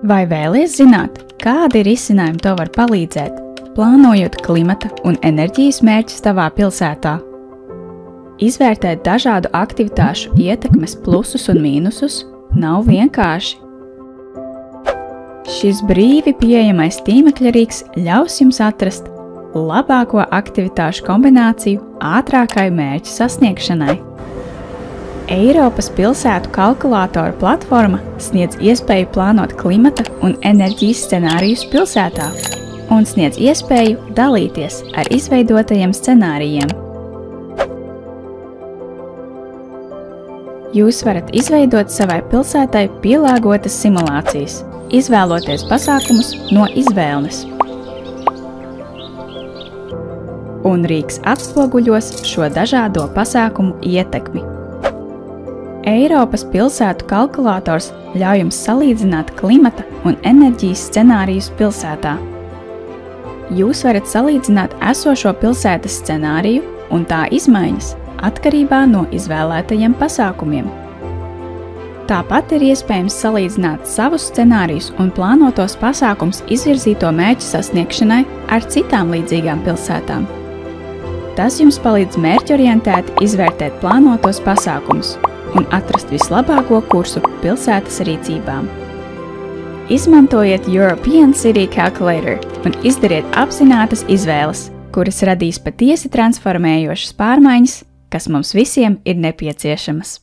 Vai vēlies zināt, kādi risinājumi tev var palīdzēt, plānojot klimata un enerģijas mērķus tavā pilsētā? Izvērtēt dažādu aktivitāšu ietekmes plusus un mīnusus nav vienkārši. Šis brīvi pieejamais tīmekļa rīks ļaus jums atrast labāko aktivitāšu kombināciju ātrākai mērķu sasniegšanai. Eiropas pilsētu kalkulātora platforma sniedz iespēju plānot klimata un enerģijas scenārijus pilsētā un sniedz iespēju dalīties ar izveidotajiem scenārijiem. Jūs varat izveidot savai pilsētai pielāgotas simulācijas, izvēloties pasākumus no izvēles. Un rīks atspoguļos šo dažādo pasākumu ietekmi. Eiropas pilsētu kalkulators ļauj jums salīdzināt klimata un enerģijas scenārijus pilsētā. Jūs varat salīdzināt esošo pilsētas scenāriju un tā izmaiņas atkarībā no izvēlētajiem pasākumiem. Tāpat ir iespējams salīdzināt savus scenārijus un plānotos pasākums izvirzīto mērķu sasniegšanai ar citām līdzīgām pilsētām. Tas jums palīdz mērķorientēti izvērtēt plānotos pasākumus un atrast vislabāko kursu pilsētas rīcībām. Izmantojiet European City Calculator un izdariet apzinātas izvēles, kuras radīs patiesi transformējošas pārmaiņas, kas mums visiem ir nepieciešamas.